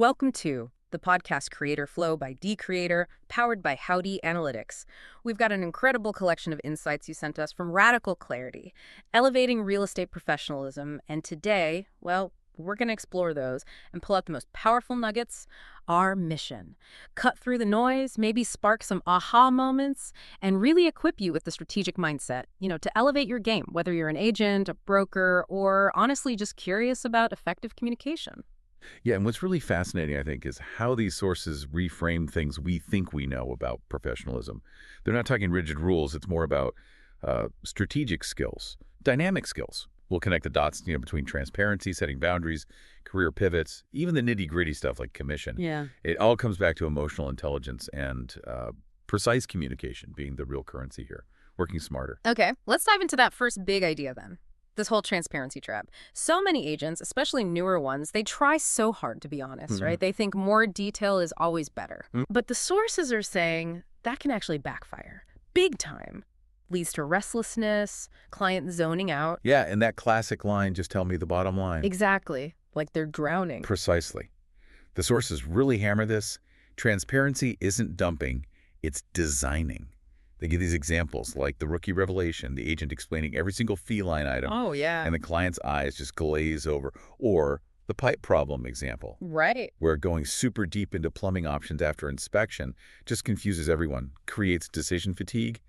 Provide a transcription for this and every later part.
Welcome to the podcast Creator Flow by D Creator, powered by Howdy Analytics. We've got an incredible collection of insights you sent us from radical clarity, elevating real estate professionalism, and today, well, we're going to explore those and pull out the most powerful nuggets, our mission. Cut through the noise, maybe spark some aha moments, and really equip you with the strategic mindset, to elevate your game, whether you're an agent, a broker, or honestly just curious about effective communication. Yeah, and what's really fascinating, I think, is how these sources reframe things we think we know about professionalism. They're not talking rigid rules. It's more about strategic skills, dynamic skills. We'll connect the dots, between transparency, setting boundaries, career pivots, even the nitty-gritty stuff like commission. Yeah. It all comes back to emotional intelligence and precise communication being the real currency here, working smarter. Okay, let's dive into that first big idea then. This whole transparency trap. So many agents, especially newer ones, they try so hard, to be honest, right? They think more detail is always better. But the sources are saying that can actually backfire. Big time. Leads to restlessness, client zoning out. Yeah, and that classic line, just tell me the bottom line. Exactly. Like they're drowning. Precisely. The sources really hammer this. Transparency isn't dumping, it's designing. They give these examples like the rookie revelation, the agent explaining every single fee line item. Oh, yeah. And the client's eyes just glaze over. Or the pipe problem example. Right. Where going super deep into plumbing options after inspection just confuses everyone, creates decision fatigue.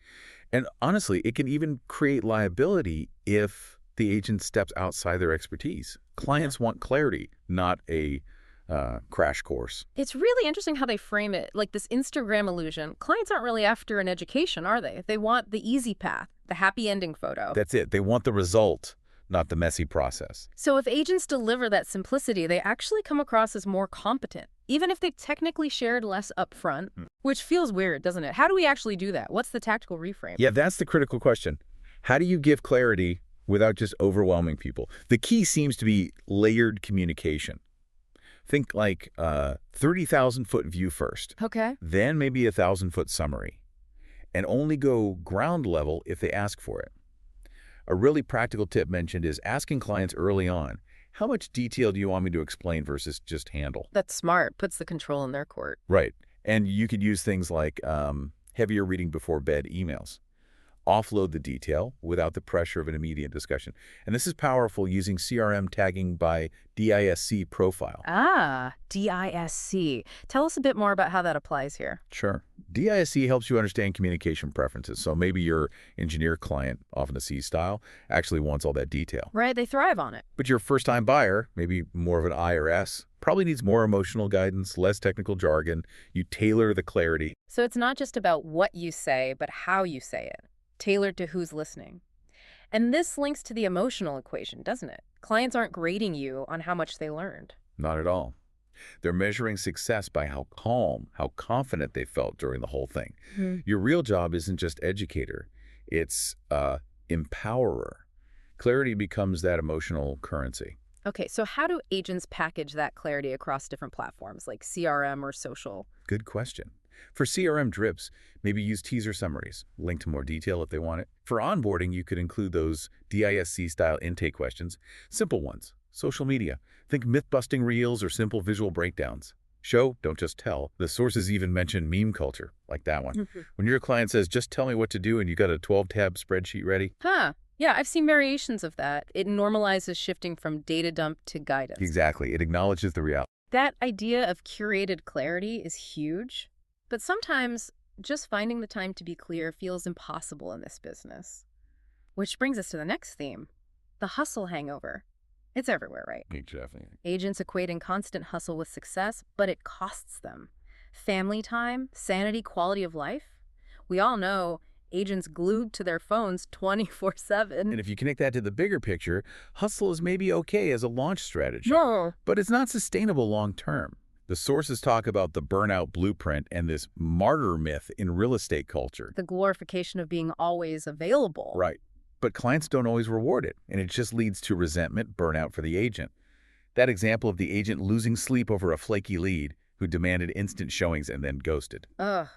And honestly, it can even create liability if the agent steps outside their expertise. Clients want clarity, not a crash course. It's really interesting how they frame it, like this Instagram illusion. Clients aren't really after an education, are they? They want the easy path, the happy ending photo. That's it. They want the result, not the messy process. So if agents deliver that simplicity, they actually come across as more competent, even if they've technically shared less upfront, which feels weird, doesn't it? How do we actually do that? What's the tactical reframe? Yeah, that's the critical question. How do you give clarity without just overwhelming people? The key seems to be layered communication. Think like 30,000-foot view first. Okay. Then maybe a 1,000-foot summary. And only go ground level if they ask for it. A really practical tip mentioned is asking clients early on, how much detail do you want me to explain versus just handle? That's smart. Puts the control in their court. Right. And you could use things like heavier reading before bed emails. Offload the detail without the pressure of an immediate discussion. And this is powerful using CRM tagging by DISC profile. Ah, DISC. Tell us a bit more about how that applies here. Sure. DISC helps you understand communication preferences. So maybe your engineer client, often a C style, actually wants all that detail. Right, they thrive on it. But your first-time buyer, maybe more of an I or S, probably needs more emotional guidance, less technical jargon. You tailor the clarity. So it's not just about what you say, but how you say it. Tailored to who's listening. And this links to the emotional equation, doesn't it? Clients aren't grading you on how much they learned. Not at all. They're measuring success by how calm, how confident they felt during the whole thing. Your real job isn't just educator. It's empowerer. Clarity becomes that emotional currency. Okay, so how do agents package that clarity across different platforms like CRM or social? Good question. For CRM drips, maybe use teaser summaries, link to more detail if they want it. For onboarding, you could include those DISC-style intake questions, simple ones. Social media, think myth-busting reels or simple visual breakdowns. Show, don't just tell. The sources even mention meme culture, like that one. When your client says, just tell me what to do, and you got a 12-tab spreadsheet ready. Huh. Yeah, I've seen variations of that. It normalizes shifting from data dump to guidance. Exactly. It acknowledges the reality. That idea of curated clarity is huge. But sometimes just finding the time to be clear feels impossible in this business. Which brings us to the next theme, the hustle hangover. It's everywhere, right? Definitely. Agents equating constant hustle with success, but it costs them. Family time, sanity, quality of life. We all know agents glued to their phones 24/7. And if you connect that to the bigger picture, hustle is maybe okay as a launch strategy. No. But it's not sustainable long term. The sources talk about the burnout blueprint and this martyr myth in real estate culture. The glorification of being always available. Right. But clients don't always reward it, and it just leads to resentment, burnout for the agent. That example of the agent losing sleep over a flaky lead who demanded instant showings and then ghosted. Ugh.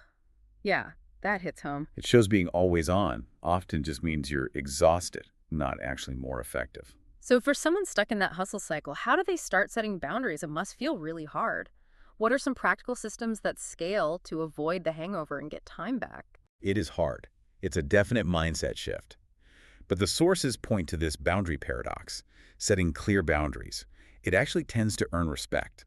Yeah, that hits home. It shows being always on often just means you're exhausted, not actually more effective. So for someone stuck in that hustle cycle, how do they start setting boundaries? It must feel really hard. What are some practical systems that scale to avoid the hangover and get time back? It is hard. It's a definite mindset shift. But the sources point to this boundary paradox, setting clear boundaries. It actually tends to earn respect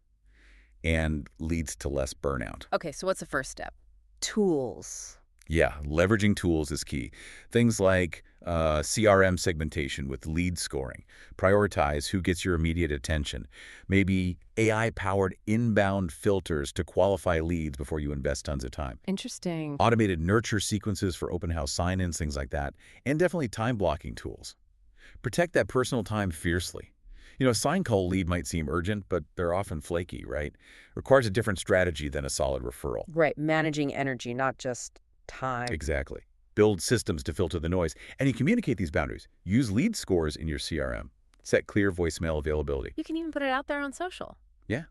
and leads to less burnout. Okay, so what's the first step? Tools. Yeah, leveraging tools is key. Things like CRM segmentation with lead scoring. Prioritize who gets your immediate attention. Maybe AI-powered inbound filters to qualify leads before you invest tons of time. Interesting. Automated nurture sequences for open house sign-ins, things like that. And definitely time blocking tools. Protect that personal time fiercely. A sign call lead might seem urgent, but they're often flaky, right? Requires a different strategy than a solid referral. Right, managing energy, not just time. Exactly. Build systems to filter the noise, and you communicate these boundaries. Use lead scores in your CRM. Set clear voicemail availability. You can even put it out there on social. Yeah.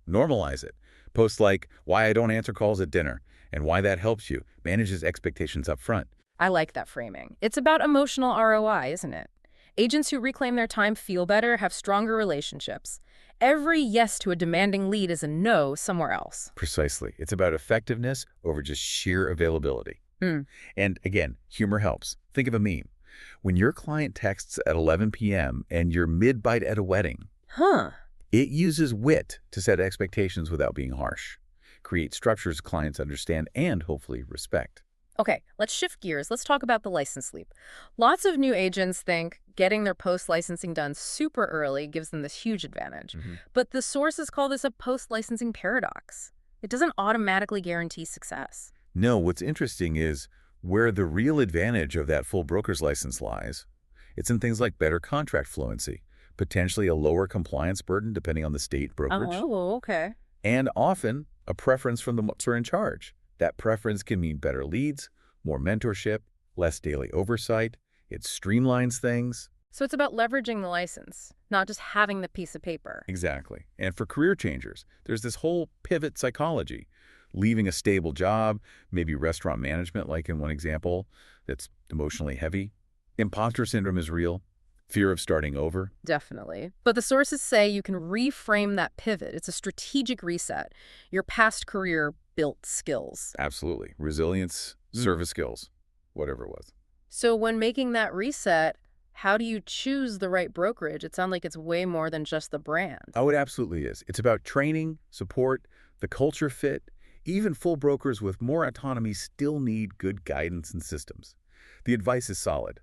Normalize it. Posts like, why I don't answer calls at dinner, and why that helps you. Manages expectations up front. I like that framing. It's about emotional ROI, isn't it? Agents who reclaim their time feel better, have stronger relationships. Every yes to a demanding lead is a no somewhere else. Precisely. It's about effectiveness over just sheer availability. And again, humor helps. Think of a meme. When your client texts at 11 p.m. and you're mid-bite at a wedding, it uses wit to set expectations without being harsh. Create structures clients understand and hopefully respect. Okay, let's shift gears. Let's talk about the license leap. Lots of new agents think getting their post-licensing done super early gives them this huge advantage. But the sources call this a post-licensing paradox. It doesn't automatically guarantee success. No, what's interesting is where the real advantage of that full broker's license lies. It's in things like better contract fluency, potentially a lower compliance burden depending on the state brokerage, Oh, okay. and often a preference from the ones who are in charge. That preference can mean better leads, more mentorship, less daily oversight. It streamlines things. So it's about leveraging the license, not just having the piece of paper. Exactly. And for career changers, there's this whole pivot psychology. Leaving a stable job, maybe restaurant management, like in one example, that's emotionally heavy. Imposter syndrome is real. Fear of starting over. Definitely. But the sources say you can reframe that pivot. It's a strategic reset. Your past career built skills. Absolutely. Resilience, service skills, whatever it was. So when making that reset, how do you choose the right brokerage? It sounds like it's way more than just the brand. Oh, it absolutely is. It's about training, support, the culture fit. Even full brokers with more autonomy still need good guidance and systems. The advice is solid.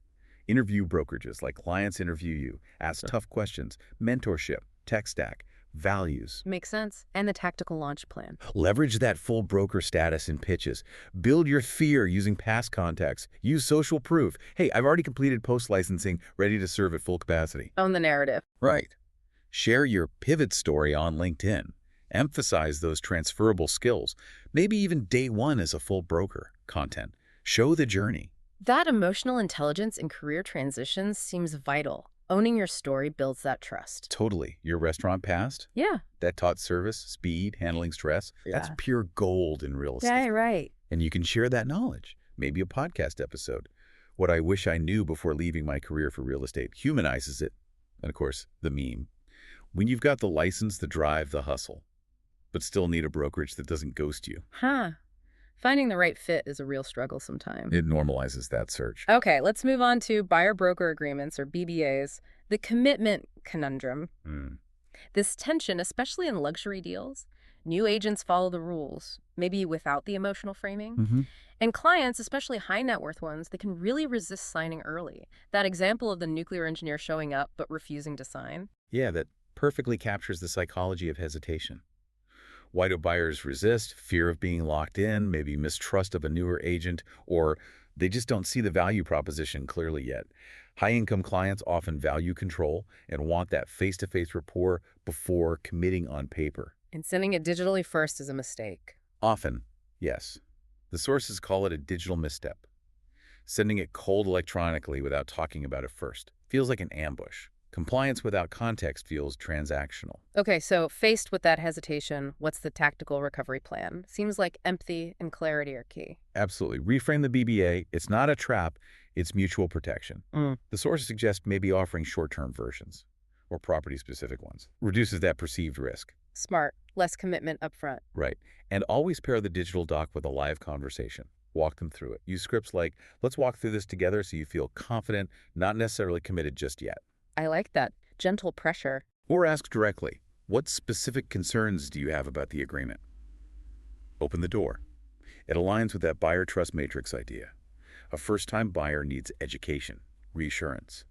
Interview brokerages like clients interview you. Ask tough questions. Mentorship, tech stack, values. Makes sense. And the tactical launch plan. Leverage that full broker status in pitches. Build your fear using past contacts. Use social proof. Hey, I've already completed post-licensing, ready to serve at full capacity. Own the narrative. Right. Share your pivot story on LinkedIn. Emphasize those transferable skills. Maybe even day one as a full broker content. Show the journey. That emotional intelligence in career transitions seems vital. Owning your story builds that trust. Totally. Your restaurant past? Yeah. That taught service, speed, handling stress. That's pure gold in real estate. Yeah, right. And you can share that knowledge. Maybe a podcast episode. What I wish I knew before leaving my career for real estate humanizes it. And of course, the meme. When you've got the license, the drive, the hustle, but still need a brokerage that doesn't ghost you. Finding the right fit is a real struggle sometimes. It normalizes that search. Okay, let's move on to buyer-broker agreements, or BBAs, the commitment conundrum. This tension, especially in luxury deals, new agents follow the rules, maybe without the emotional framing. And clients, especially high net worth ones, they can really resist signing early. That example of the nuclear engineer showing up but refusing to sign. Yeah, that perfectly captures the psychology of hesitation. Why do buyers resist? Fear of being locked in, maybe mistrust of a newer agent, or they just don't see the value proposition clearly yet. High-income clients often value control and want that face-to-face rapport before committing on paper. And sending it digitally first is a mistake. Often, yes. The sources call it a digital misstep. Sending it cold electronically without talking about it first feels like an ambush. Compliance without context feels transactional. Okay, so faced with that hesitation, what's the tactical recovery plan? Seems like empathy and clarity are key. Absolutely. Reframe the BBA. It's not a trap. It's mutual protection. The sources suggest maybe offering short-term versions or property-specific ones. Reduces that perceived risk. Smart. Less commitment up front. Right. And always pair the digital doc with a live conversation. Walk them through it. Use scripts like, let's walk through this together so you feel confident, not necessarily committed just yet. I like that. Gentle pressure. Or ask directly, what specific concerns do you have about the agreement? Open the door. It aligns with that buyer trust matrix idea. A first-time buyer needs education, reassurance.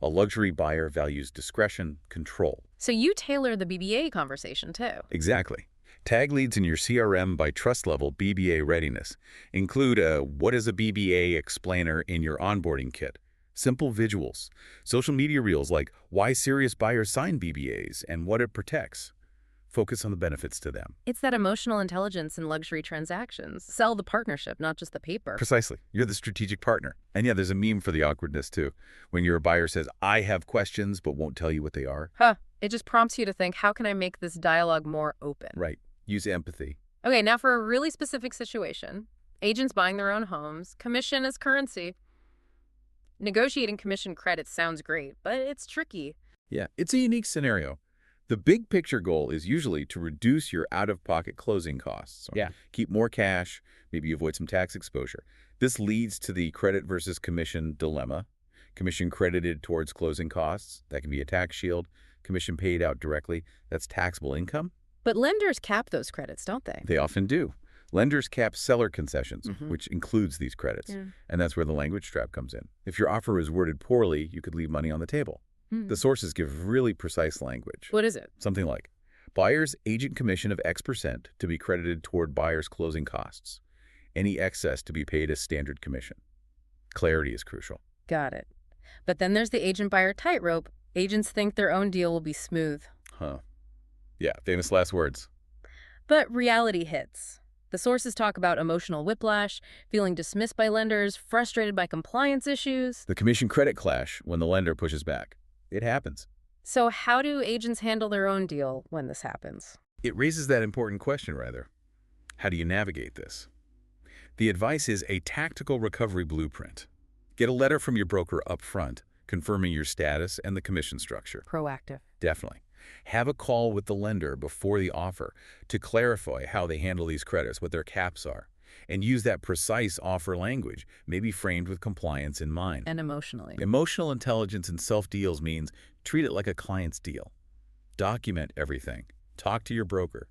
A luxury buyer values discretion, control. So you tailor the BBA conversation too. Exactly. Tag leads in your CRM by trust level BBA readiness. Include a what is a BBA explainer in your onboarding kit. Simple visuals. Social media reels like why serious buyers sign BBAs and what it protects. Focus on the benefits to them. It's that emotional intelligence in luxury transactions. Sell the partnership, not just the paper. Precisely. You're the strategic partner. And yeah, there's a meme for the awkwardness too. When your buyer says, I have questions, but won't tell you what they are. Huh. It just prompts you to think, how can I make this dialogue more open? Right. Use empathy. Okay, now for a really specific situation. Agents buying their own homes, commission as currency. Negotiating commission credits sounds great, but it's tricky. Yeah, it's a unique scenario. The big picture goal is usually to reduce your out-of-pocket closing costs. Or keep more cash, maybe avoid some tax exposure. This leads to the credit versus commission dilemma. Commission credited towards closing costs, that can be a tax shield. Commission paid out directly, that's taxable income. But lenders cap those credits, don't they? They often do. Lenders cap seller concessions, which includes these credits. Yeah. And that's where the language trap comes in. If your offer is worded poorly, you could leave money on the table. The sources give really precise language. What is it? Something like, buyer's agent commission of X% to be credited toward buyer's closing costs. Any excess to be paid as standard commission. Clarity is crucial. Got it. But then there's the agent-buyer tightrope. Agents think their own deal will be smooth. Huh. Yeah, famous last words. But reality hits. The sources talk about emotional whiplash, feeling dismissed by lenders, frustrated by compliance issues. The commission credit clash when the lender pushes back. It happens. So how do agents handle their own deal when this happens? It raises that important question, rather. How do you navigate this? The advice is a tactical recovery blueprint. Get a letter from your broker up front, confirming your status and the commission structure. Proactive. Definitely. Have a call with the lender before the offer to clarify how they handle these credits, what their caps are, and use that precise offer language, maybe framed with compliance in mind. And emotionally. Emotional intelligence in self-deals means treat it like a client's deal. Document everything. Talk to your broker.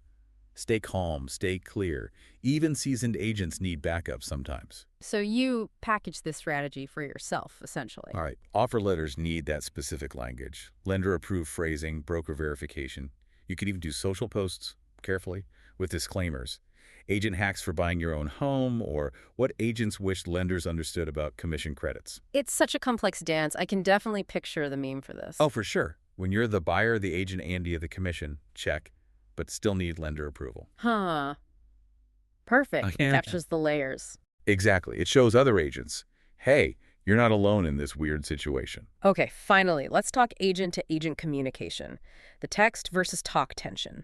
Stay calm, stay clear. Even seasoned agents need backup sometimes. So you package this strategy for yourself, essentially. All right. Offer letters need that specific language. Lender-approved phrasing, broker verification. You could even do social posts, carefully, with disclaimers. Agent hacks for buying your own home, or what agents wished lenders understood about commission credits. It's such a complex dance. I can definitely picture the meme for this. Oh, for sure. When you're the buyer, the agent, and the commission, check, but still need lender approval. Huh. Perfect. Okay. Captures the layers. Exactly. It shows other agents, hey, you're not alone in this weird situation. Okay, finally, let's talk agent-to-agent communication. The text versus talk tension.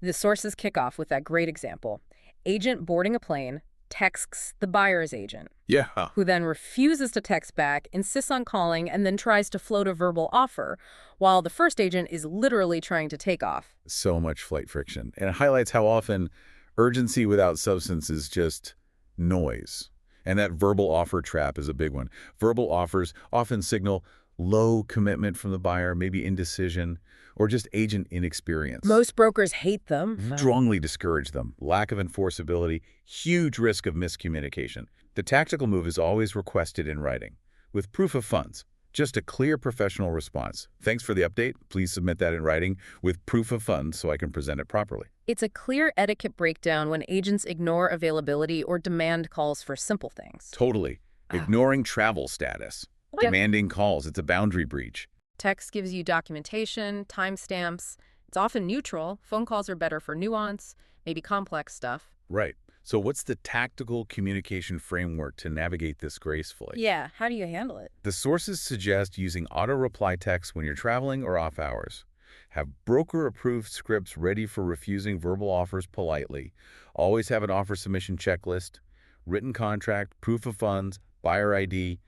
The sources kick off with that great example. Agent boarding a plane texts the buyer's agent, Yeah. who then refuses to text back, insists on calling, and then tries to float a verbal offer, while the first agent is literally trying to take off. So much flight friction. And it highlights how often urgency without substance is just noise. And that verbal offer trap is a big one. Verbal offers often signal low commitment from the buyer, maybe indecision, or just agent inexperience. Most brokers hate them. Strongly discourage them. Lack of enforceability, huge risk of miscommunication. The tactical move is always requested in writing, with proof of funds. Just a clear professional response. Thanks for the update. Please submit that in writing with proof of funds so I can present it properly. It's a clear etiquette breakdown when agents ignore availability or demand calls for simple things. Totally. Ignoring travel status. Demanding calls. It's a boundary breach. Text gives you documentation, timestamps. It's often neutral. Phone calls are better for nuance, maybe complex stuff. Right. So what's the tactical communication framework to navigate this gracefully? Yeah, how do you handle it? The sources suggest using auto-reply text when you're traveling or off hours. Have broker-approved scripts ready for refusing verbal offers politely. Always have an offer submission checklist, written contract, proof of funds, buyer ID.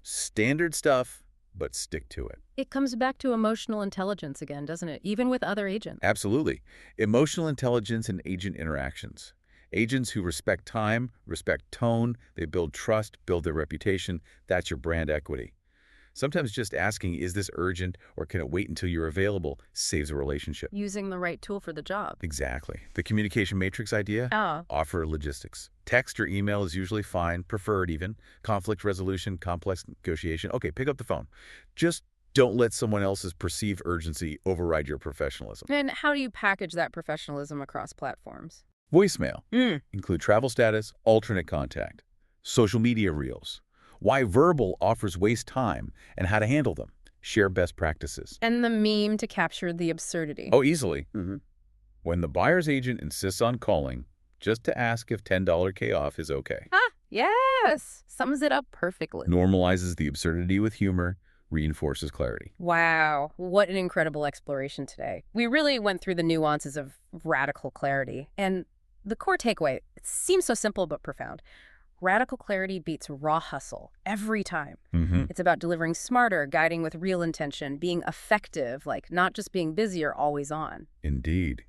Standard stuff, but stick to it. It comes back to emotional intelligence again, doesn't it? Even with other agents. Absolutely. Emotional intelligence and agent interactions. Agents who respect time, respect tone, they build trust, build their reputation. That's your brand equity. Sometimes just asking, is this urgent or can it wait until you're available, saves a relationship. Using the right tool for the job. Exactly. The communication matrix idea? Oh. Offer logistics. Text or email is usually fine, preferred even. Conflict resolution, complex negotiation. Okay, pick up the phone. Just don't let someone else's perceived urgency override your professionalism. And how do you package that professionalism across platforms? Voicemail. Mm. Include travel status, alternate contact. Social media reels. Why verbal offers waste time and how to handle them. Share best practices. And the meme to capture the absurdity. Oh, easily. When the buyer's agent insists on calling, just to ask if $10 K off is okay. Ah, yes. Sums it up perfectly. Normalizes the absurdity with humor, reinforces clarity. Wow, what an incredible exploration today. We really went through the nuances of radical clarity. And the core takeaway, it seems so simple but profound. Radical clarity beats raw hustle every time. It's about delivering smarter, guiding with real intention, being effective, like not just being busy or always on. Indeed.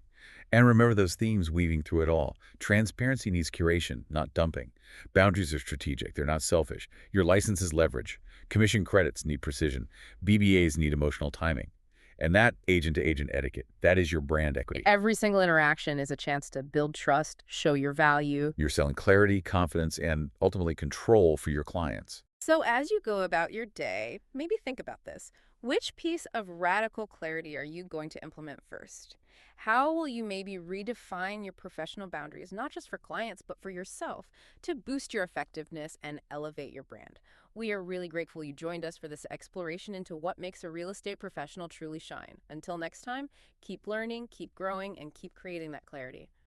And remember those themes weaving through it all. Transparency needs curation, not dumping. Boundaries are strategic. They're not selfish. Your license is leverage. Commission credits need precision. BBAs need emotional timing. And that agent-to-agent etiquette, that is your brand equity. Every single interaction is a chance to build trust, show your value. You're selling clarity, confidence, and ultimately control for your clients. So as you go about your day, maybe think about this. Which piece of radical clarity are you going to implement first? How will you maybe redefine your professional boundaries, not just for clients, but for yourself, to boost your effectiveness and elevate your brand? We are really grateful you joined us for this exploration into what makes a real estate professional truly shine. Until next time, keep learning, keep growing, and keep creating that clarity.